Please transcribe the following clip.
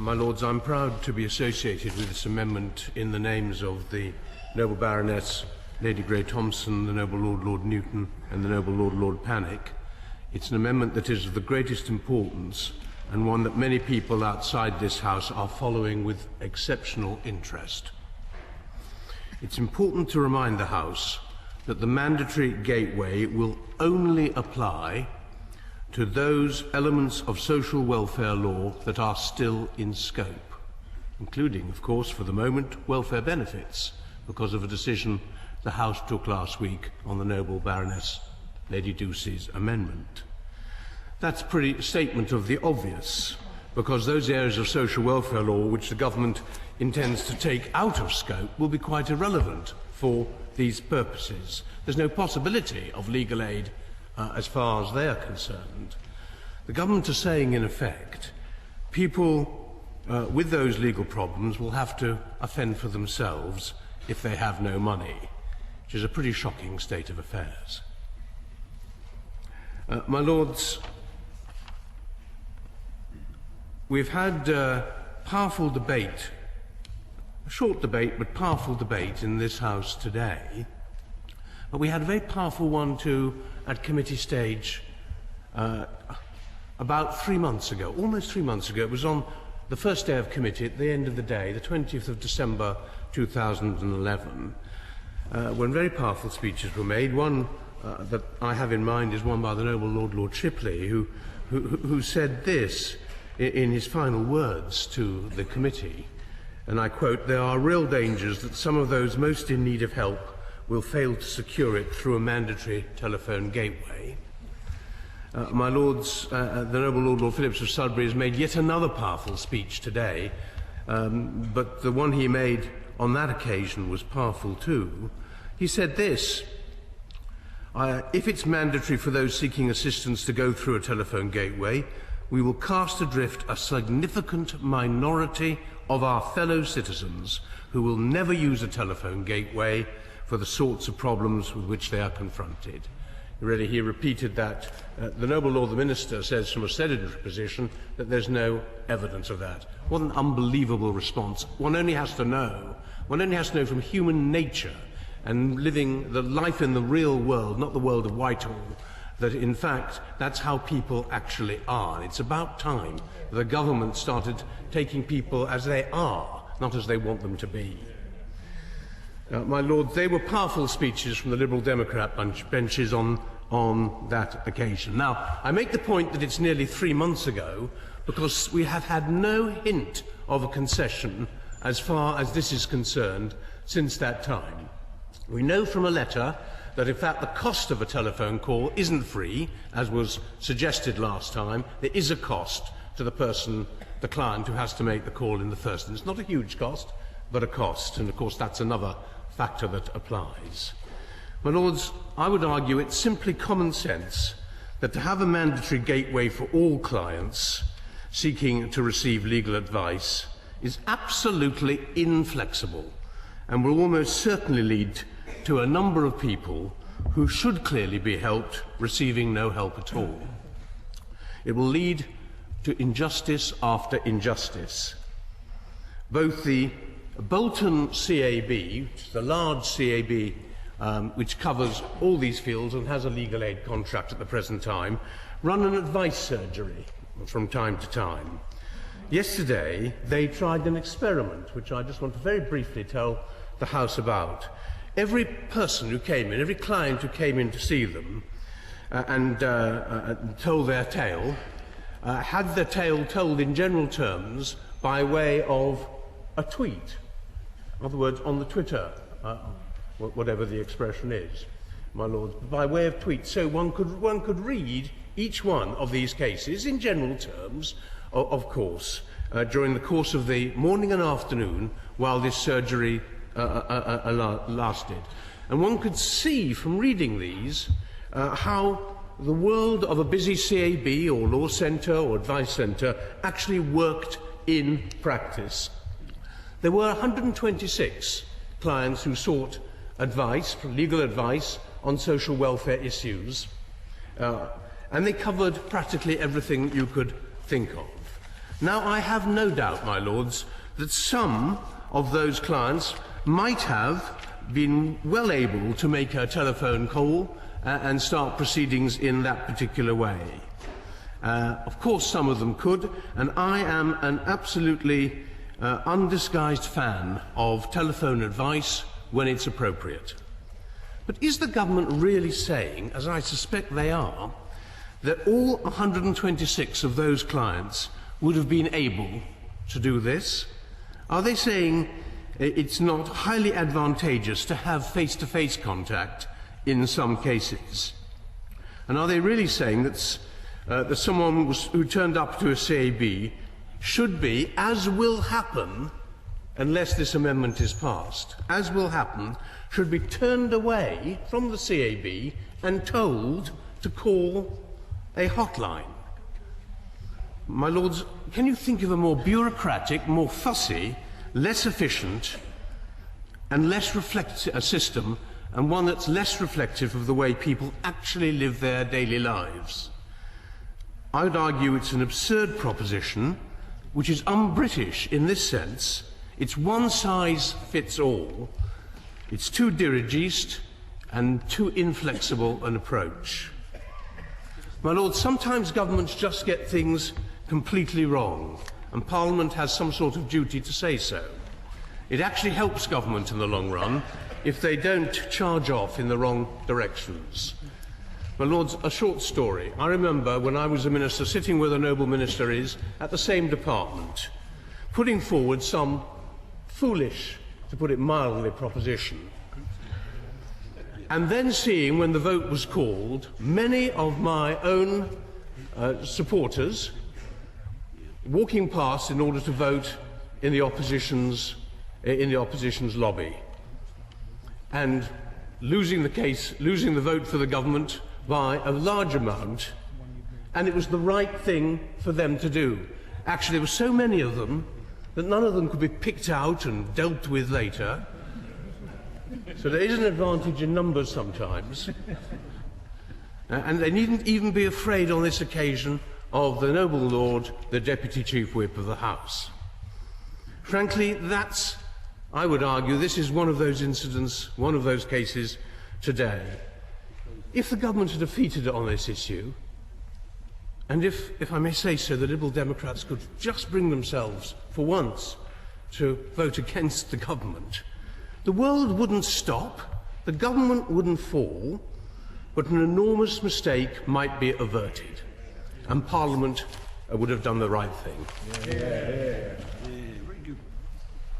My Lords, I'm proud to be associated with this amendment in the names of the Noble Baroness Lady Grey Thompson, the Noble Lord Lord Newton and the Noble Lord Lord Panic. It's an amendment that is of the greatest importance and one that many people outside this House are following with exceptional interest. It's important to remind the House that the mandatory gateway will only apply to those elements of social welfare law that are still in scope, including, of course, for the moment, welfare benefits, because of a decision the House took last week on the Noble Baroness Lady Ducey's amendment. That's a pretty statement of the obvious, because those areas of social welfare law which the government intends to take out of scope will be quite irrelevant for these purposes. There's no possibility of legal aid as far as they are concerned. The government are saying, in effect, people with those legal problems will have to offend for themselves if they have no money, which is a pretty shocking state of affairs. My Lords, we've had powerful debate, a short debate but powerful debate in this House today. But we had a very powerful one too at committee stage about 3 months ago, almost 3 months ago. It was on the first day of committee, at the end of the day, the 20th of December 2011, when very powerful speeches were made. One that I have in mind is one by the Noble Lord Lord Shipley, who said this in his final words to the committee, and I quote, "There are real dangers that some of those most in need of help will fail to secure it through a mandatory telephone gateway." My Lords, the Noble Lord Lord Phillips of Sudbury has made yet another powerful speech today, but the one he made on that occasion was powerful too. He said this: "If it's mandatory for those seeking assistance to go through a telephone gateway, we will cast adrift a significant minority of our fellow citizens who will never use a telephone gateway for the sorts of problems with which they are confronted." Really, he repeated that. The Noble Lord the Minister says from a sedentary position that there's no evidence of that. What an unbelievable response. One only has to know from human nature and living the life in the real world, not the world of Whitehall, that in fact that's how people actually are. It's about time the government started taking people as they are, not as they want them to be. My Lord, they were powerful speeches from the Liberal Democrat benches on that occasion. Now, I make the point that it's nearly 3 months ago because we have had no hint of a concession as far as this is concerned since that time. We know from a letter that in fact the cost of a telephone call isn't free, as was suggested last time. There is a cost to the person, the client, who has to make the call in the first instance. Not a huge cost, but a cost, and of course that's another factor that applies. My Lords, I would argue it's simply common sense that to have a mandatory gateway for all clients seeking to receive legal advice is absolutely inflexible and will almost certainly lead to a number of people who should clearly be helped receiving no help at all. It will lead to injustice after injustice. Both the Bolton CAB, which is the large CAB which covers all these fields and has a legal aid contract at the present time, run an advice surgery from time to time. Yesterday, they tried an experiment, which I just want to very briefly tell the House about. Every person who came in, every client who came in to see them and told their tale, had their tale told in general terms by way of a tweet. In other words, on the Twitter, whatever the expression is, my Lords, by way of tweet. So one could read each one of these cases in general terms, of course, during the course of the morning and afternoon while this surgery lasted. And one could see from reading these how the world of a busy CAB or law centre or advice centre actually worked in practice. There were 126 clients who sought advice, legal advice, on social welfare issues, and they covered practically everything you could think of. Now, I have no doubt, my lords, that some of those clients might have been well able to make a telephone call and start proceedings in that particular way. Of course, some of them could, and I am an absolutely undisguised fan of telephone advice when it's appropriate. But is the government really saying, as I suspect they are, that all 126 of those clients would have been able to do this? Are they saying it's not highly advantageous to have face-to-face contact in some cases? And are they really saying that someone who turned up to a CAB should be, as will happen unless this amendment is passed, as will happen, should be turned away from the CAB and told to call a hotline? My lords, can you think of a more bureaucratic, more fussy, less efficient and less reflective a system, and one that's less reflective of the way people actually live their daily lives? I would argue it's an absurd proposition, which is un-British in this sense. It's one size fits all. It's too dirigist and too inflexible an approach. My lord, sometimes governments just get things completely wrong, and Parliament has some sort of duty to say so. It actually helps government in the long run if they don't charge off in the wrong directions. My lords, a short story. I remember when I was a minister sitting where the noble minister is at the same department, putting forward some foolish, to put it mildly, proposition. And then seeing, when the vote was called, many of my own supporters walking past in order to vote in the opposition's lobby, and losing the vote for the government by a large amount, and it was the right thing for them to do. Actually, there were so many of them that none of them could be picked out and dealt with later. So there is an advantage in numbers sometimes. And they needn't even be afraid on this occasion of the noble lord, the Deputy Chief Whip of the House. Frankly, I would argue, this is one of those incidents, one of those cases today. If the government had defeated it on this issue, and if I may say so, the Liberal Democrats could just bring themselves, for once, to vote against the government, the world wouldn't stop, the government wouldn't fall, but an enormous mistake might be averted, and Parliament would have done the right thing. Yeah.